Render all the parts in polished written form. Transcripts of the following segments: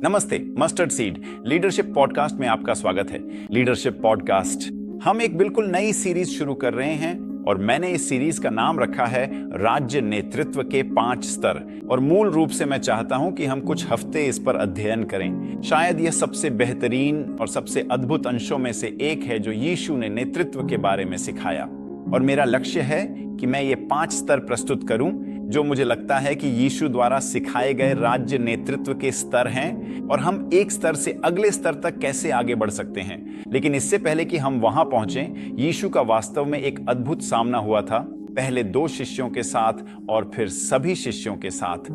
नमस्ते, mustard seed leadership podcast में आपका स्वागत है। लीडरशिप पॉडकास्ट हम एक बिल्कुल नई सीरीज शुरू कर रहे हैं और मैंने इस सीरीज का नाम रखा है राज्य नेतृत्व के 5 स्तर। और मूल रूप से मैं चाहता हूं कि हम कुछ हफ्ते इस पर अध्ययन करें। शायद यह सबसे बेहतरीन और सबसे अद्भुत अंशों में से एक है जो यीशु ने नेतृत्व के बारे में सिखाया। और मेरा लक्ष्य है कि मैं ये 5 स्तर प्रस्तुत करूं जो मुझे लगता है कि यीशु द्वारा सिखाए गए राज्य नेतृत्व के स्तर हैं और हम एक स्तर से अगले स्तर तक कैसे आगे बढ़ सकते हैं। लेकिन इससे पहले कि हम वहां पहुंचें, यीशु का वास्तव में एक अद्भुत सामना हुआ था, पहले 2 शिष्यों के साथ और फिर सभी शिष्यों के साथ।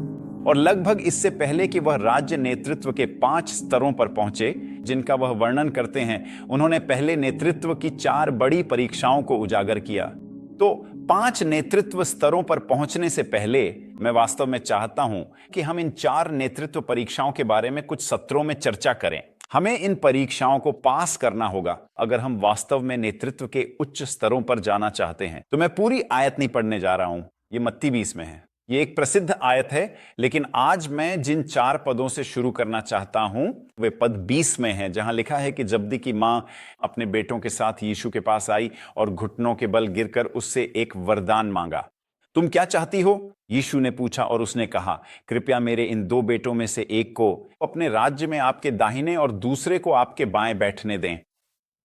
और लगभग इससे पहले कि वह राज्य नेतृत्व के 5 स्तरों पर पहुंचे जिनका वह वर्णन करते हैं, उन्होंने पहले नेतृत्व की 4 बड़ी परीक्षाओं को उजागर किया। तो 5 नेतृत्व स्तरों पर पहुंचने से पहले मैं वास्तव में चाहता हूं कि हम इन 4 नेतृत्व परीक्षाओं के बारे में कुछ सत्रों में चर्चा करें। हमें इन परीक्षाओं को पास करना होगा अगर हम वास्तव में नेतृत्व के उच्च स्तरों पर जाना चाहते हैं। तो मैं पूरी आयत नहीं पढ़ने जा रहा हूं, ये मत्ती 20 में है। ये एक प्रसिद्ध आयत है, लेकिन आज मैं जिन 4 पदों से शुरू करना चाहता हूं वे पद 20 में हैं, जहां लिखा है कि जब्दी की मां अपने बेटों के साथ यीशु के पास आई और घुटनों के बल गिरकर उससे एक वरदान मांगा। तुम क्या चाहती हो? यीशु ने पूछा और उसने कहा, कृपया मेरे इन 2 बेटों में से एक को अपने राज्य में आपके दाहिने और दूसरे को आपके बाएं बैठने दें।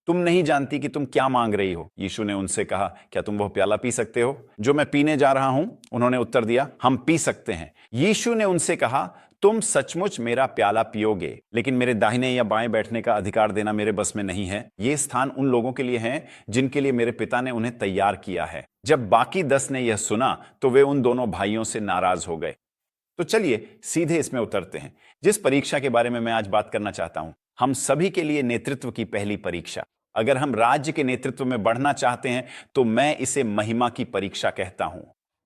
तुम नहीं जानती कि तुम क्या मांग रही हो। यीशु ने उनसे कहा, क्या तुम वह प्याला पी सकते हो जो मैं पीने जा रहा हूं? उन्होंने उत्तर दिया, हम पी सकते हैं। यीशु ने उनसे कहा, तुम सचमुच मेरा प्याला पियोगे, लेकिन मेरे दाहिने या बाएं बैठने का अधिकार देना मेरे बस में नहीं है। ये स्थान उन लोगों के लिए है जिनके लिए मेरे पिता ने उन्हें तैयार किया है। जब बाकी 10 ने यह सुना तो वे उन दोनों भाइयों से नाराज हो गए। तो चलिए सीधे इसमें उतरते हैं। जिस परीक्षा के बारे में मैं आज बात करना चाहता हूं, हम सभी के लिए नेतृत्व की पहली परीक्षा। अगर हम राज्य के नेतृत्व में बढ़ना चाहते हैं तो मैं इसे महिमा की परीक्षा कहता हूं।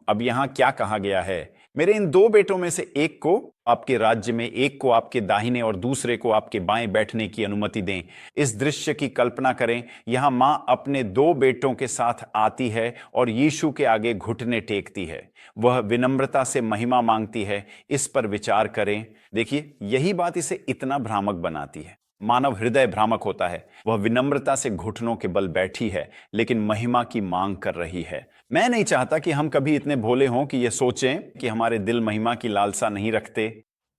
अब यहां क्या कहा गया है? मेरे इन 2 बेटों में से एक को आपके राज्य में, एक को आपके दाहिने और दूसरे को आपके बाएं बैठने की अनुमति दें। इस दृश्य की कल्पना करें। यहां मां अपने 2 बेटों के साथ आती है और यीशु के आगे घुटने टेकती है। वह विनम्रता से महिमा मांगती है। इस पर विचार करें। देखिए, यही बात इसे इतना भ्रामक बनाती है। मानव हृदय भ्रामक होता है। वह विनम्रता से घुटनों के बल बैठी है, लेकिन महिमा की मांग कर रही है। मैं नहीं चाहता कि हम कभी इतने भोले हों कि यह सोचें कि हमारे दिल महिमा की लालसा नहीं रखते।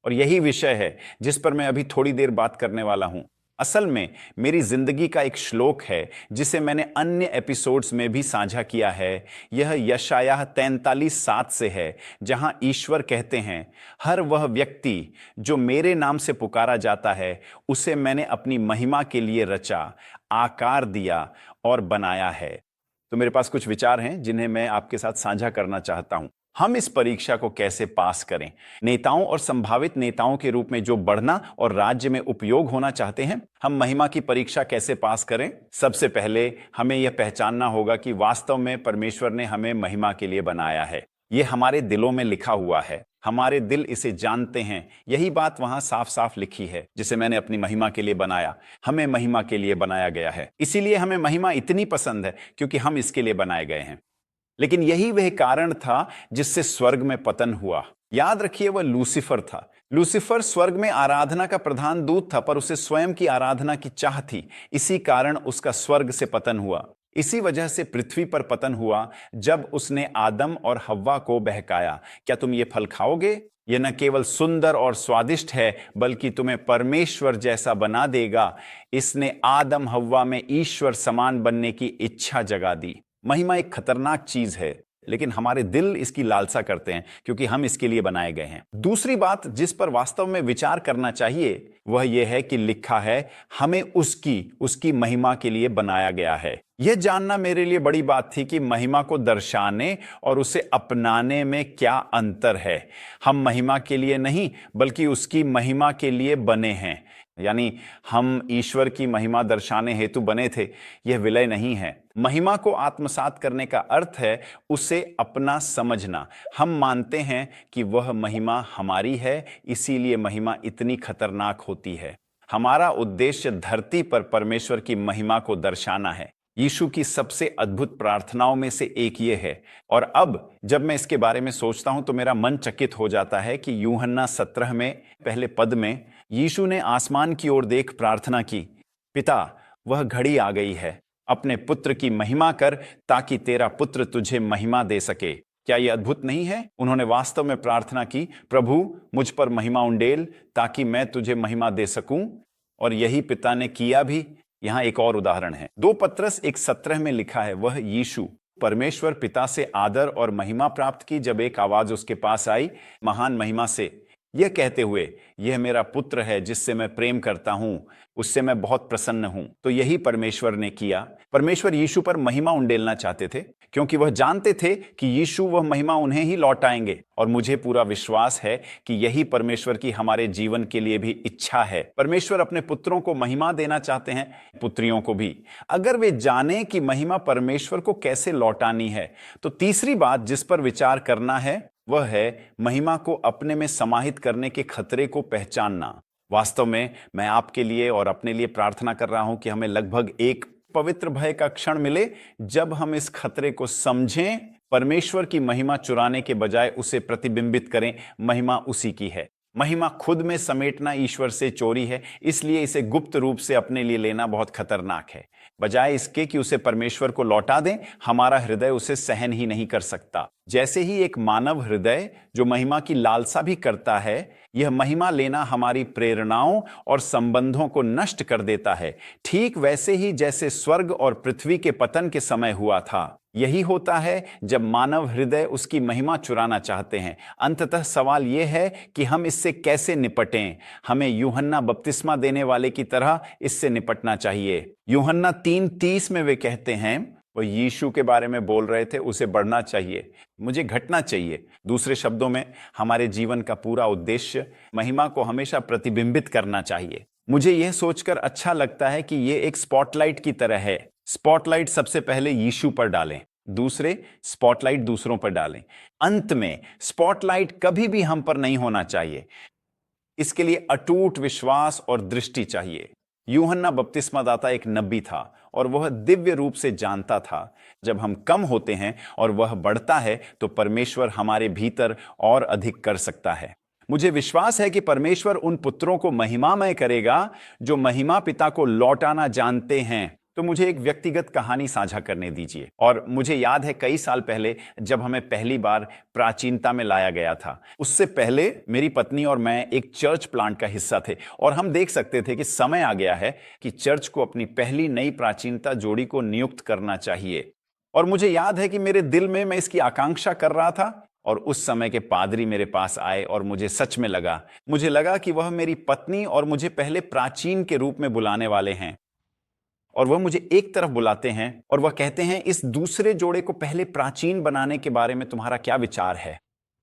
और यही विषय है जिस पर मैं अभी थोड़ी देर बात करने वाला हूं। असल में मेरी जिंदगी का एक श्लोक है जिसे मैंने अन्य एपिसोड्स में भी साझा किया है। यह यशायाह 43:7 से है, जहां ईश्वर कहते हैं, हर वह व्यक्ति जो मेरे नाम से पुकारा जाता है उसे मैंने अपनी महिमा के लिए रचा, आकार दिया और बनाया है। तो मेरे पास कुछ विचार हैं जिन्हें मैं आपके साथ साझा करना चाहता हूं। हम इस परीक्षा को कैसे पास करें? नेताओं और संभावित नेताओं के रूप में जो बढ़ना और राज्य में उपयोग होना चाहते हैं, हम महिमा की परीक्षा कैसे पास करें? सबसे पहले हमें यह पहचानना होगा कि वास्तव में परमेश्वर ने हमें महिमा के लिए बनाया है। यह हमारे दिलों में लिखा हुआ है। हमारे दिल इसे जानते हैं। यही बात वहां साफ साफ लिखी है, जिसे मैंने अपनी महिमा के लिए बनाया। हमें महिमा के लिए बनाया गया है। इसीलिए हमें महिमा इतनी पसंद है क्योंकि हम इसके लिए बनाए गए हैं। लेकिन यही वह कारण था जिससे स्वर्ग में पतन हुआ। याद रखिए, वह लूसीफर था। लूसीफर स्वर्ग में आराधना का प्रधान दूत था, पर उसे स्वयं की आराधना की चाह थी। इसी कारण उसका स्वर्ग से पतन हुआ। इसी वजह से पृथ्वी पर पतन हुआ जब उसने आदम और हव्वा को बहकाया, क्या तुम ये फल खाओगे? यह न केवल सुंदर और स्वादिष्ट है बल्कि तुम्हें परमेश्वर जैसा बना देगा। इसने आदम हव्वा में ईश्वर समान बनने की इच्छा जगा दी। महिमा एक खतरनाक चीज है, लेकिन हमारे दिल इसकी लालसा करते हैं क्योंकि हम इसके लिए बनाए गए हैं। दूसरी बात जिस पर वास्तव में विचार करना चाहिए वह यह है कि लिखा है, हमें उसकी महिमा के लिए बनाया गया है। यह जानना मेरे लिए बड़ी बात थी कि महिमा को दर्शाने और उसे अपनाने में क्या अंतर है। हम महिमा के लिए नहीं बल्कि उसकी महिमा के लिए बने हैं। यानी हम ईश्वर की महिमा दर्शाने हेतु बने थे। यह विलय नहीं है। महिमा को आत्मसात करने का अर्थ है उसे अपना समझना। हम मानते हैं कि वह महिमा हमारी है, इसीलिए महिमा इतनी खतरनाक होती है। हमारा उद्देश्य धरती पर परमेश्वर की महिमा को दर्शाना है। यीशु की सबसे अद्भुत प्रार्थनाओं में से एक ये है। और अब जब मैं इसके बारे में सोचता हूं तो मेरा मन चकित हो जाता है कि यूहन्ना 17 में पहले पद में यीशु ने आसमान की ओर देख प्रार्थना की, पिता, वह घड़ी आ गई है, अपने पुत्र की महिमा कर ताकि तेरा पुत्र तुझे महिमा दे सके। क्या यह अद्भुत नहीं है? उन्होंने वास्तव में प्रार्थना की, प्रभु मुझ पर महिमा उंडेल ताकि मैं तुझे महिमा दे सकूं, और यही पिता ने किया भी। यहां एक और उदाहरण है, 2 पत्रस 1:17 में लिखा है, वह यीशु परमेश्वर पिता से आदर और महिमा प्राप्त की जब एक आवाज उसके पास आई महान महिमा से, यह कहते हुए, यह मेरा पुत्र है जिससे मैं प्रेम करता हूं, उससे मैं बहुत प्रसन्न हूं। तो यही परमेश्वर ने किया। परमेश्वर यीशु पर महिमा उंडेलना चाहते थे क्योंकि वह जानते थे कि यीशु वह महिमा उन्हें ही लौटाएंगे। और मुझे पूरा विश्वास है कि यही परमेश्वर की हमारे जीवन के लिए भी इच्छा है। परमेश्वर अपने पुत्रों को महिमा देना चाहते हैं, पुत्रियों को भी, अगर वे जाने कि महिमा परमेश्वर को कैसे लौटानी है। तो तीसरी बात जिस पर विचार करना है वह है महिमा को अपने में समाहित करने के खतरे को पहचानना। वास्तव में मैं आपके लिए और अपने लिए प्रार्थना कर रहा हूं कि हमें लगभग एक पवित्र भय का क्षण मिले जब हम इस खतरे को समझें, परमेश्वर की महिमा चुराने के बजाय उसे प्रतिबिंबित करें। महिमा उसी की है। महिमा खुद में समेटना ईश्वर से चोरी है, इसलिए इसे गुप्त रूप से अपने लिए लेना बहुत खतरनाक है। बजाय इसके कि उसे परमेश्वर को लौटा दें, हमारा हृदय उसे सहन ही नहीं कर सकता। जैसे ही एक मानव हृदय जो महिमा की लालसा भी करता है, यह महिमा लेना हमारी प्रेरणाओं और संबंधों को नष्ट कर देता है। ठीक वैसे ही जैसे स्वर्ग और पृथ्वी के पतन के समय हुआ था। यही होता है जब मानव हृदय उसकी महिमा चुराना चाहते हैं। अंततः सवाल यह है कि हम इससे कैसे निपटें। हमें यूहन्ना बपतिस्मा देने वाले की तरह इससे निपटना चाहिए। यूहन्ना 3:30 में वे कहते हैं, वो यीशु के बारे में बोल रहे थे, उसे बढ़ना चाहिए, मुझे घटना चाहिए। दूसरे शब्दों में, हमारे जीवन का पूरा उद्देश्य महिमा को हमेशा प्रतिबिंबित करना चाहिए। मुझे यह सोचकर अच्छा लगता है कि यह एक स्पॉटलाइट की तरह है। स्पॉटलाइट सबसे पहले यीशु पर डालें, दूसरे स्पॉटलाइट दूसरों पर डालें। अंत में स्पॉटलाइट कभी भी हम पर नहीं होना चाहिए। इसके लिए अटूट विश्वास और दृष्टि चाहिए। यूहन्ना बपतिस्मादाता एक नबी था और वह दिव्य रूप से जानता था, जब हम कम होते हैं और वह बढ़ता है तो परमेश्वर हमारे भीतर और अधिक कर सकता है। मुझे विश्वास है कि परमेश्वर उन पुत्रों को महिमामय करेगा जो महिमा पिता को लौटाना जानते हैं। तो मुझे एक व्यक्तिगत कहानी साझा करने दीजिए। और मुझे याद है कई साल पहले जब हमें पहली बार प्राचीनता में लाया गया था, उससे पहले मेरी पत्नी और मैं एक चर्च प्लांट का हिस्सा थे और हम देख सकते थे कि समय आ गया है कि चर्च को अपनी पहली नई प्राचीनता जोड़ी को नियुक्त करना चाहिए। और मुझे याद है कि मेरे दिल में मैं इसकी आकांक्षा कर रहा था और उस समय के पादरी मेरे पास आए और मुझे सच में लगा कि वह मेरी पत्नी और मुझे पहले प्राचीन के रूप में बुलाने वाले हैं। और वह मुझे एक तरफ बुलाते हैं और वह कहते हैं, इस दूसरे जोड़े को पहले प्राचीन बनाने के बारे में तुम्हारा क्या विचार है?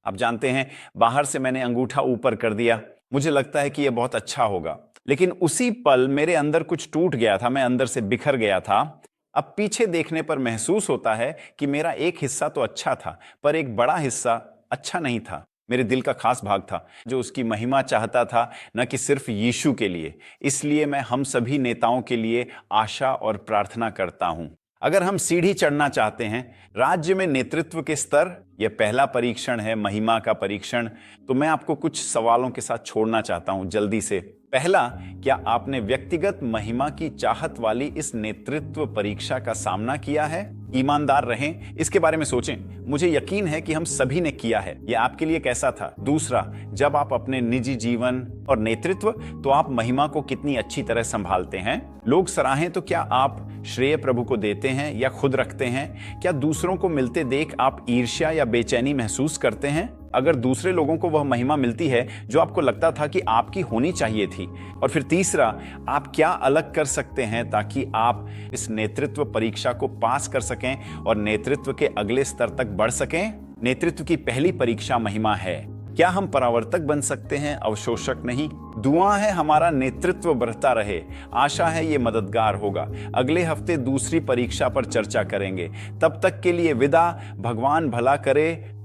आप जानते हैं, बाहर से मैंने अंगूठा ऊपर कर दिया, मुझे लगता है कि यह बहुत अच्छा होगा, लेकिन उसी पल मेरे अंदर कुछ टूट गया था, मैं अंदर से बिखर गया था। अब पीछे देखने पर महसूस होता है कि मेरा एक हिस्सा तो अच्छा था, पर एक बड़ा हिस्सा अच्छा नहीं था। मेरे दिल का खास भाग था जो उसकी महिमा चाहता था, न कि सिर्फ यीशु के लिए। इसलिए मैं हम सभी नेताओं के लिए आशा और प्रार्थना करता हूं। अगर हम सीढ़ी चढ़ना चाहते हैं राज्य में नेतृत्व के स्तर, यह पहला परीक्षण है, महिमा का परीक्षण, तो मैं आपको कुछ सवालों के साथ छोड़ना चाहता हूं जल्दी से। पहला, क्या आपने व्यक्तिगत महिमा की चाहत वाली इस नेतृत्व परीक्षा का सामना किया है? ईमानदार रहें, इसके बारे में सोचें। मुझे यकीन है कि हम सभी ने किया है। यह आपके लिए कैसा था? दूसरा, जब आप अपने निजी जीवन और नेतृत्व, तो आप महिमा को कितनी अच्छी तरह संभालते हैं? लोग सराहें तो क्या आप श्रेय प्रभु को देते हैं या खुद रखते हैं? क्या दूसरों को मिलते देख आप ईर्ष्या या बेचैनी महसूस करते हैं? अगर दूसरे लोगों को वह महिमा मिलती है जो आपको लगता था कि आपकी होनी चाहिए थी? और फिर तीसरा, आप क्या अलग कर सकते हैं ताकि आप इस नेतृत्व परीक्षा को पास कर सकें और नेतृत्व के अगले स्तर तक बढ़ सकें? नेतृत्व की पहली परीक्षा महिमा है। क्या हम परावर्तक बन सकते हैं, अवशोषक नहीं? दुआ है हमारा नेतृत्व बढ़ता रहे। आशा है ये मददगार होगा। अगले हफ्ते दूसरी परीक्षा पर चर्चा करेंगे। तब तक के लिए विदा। भगवान भला करे।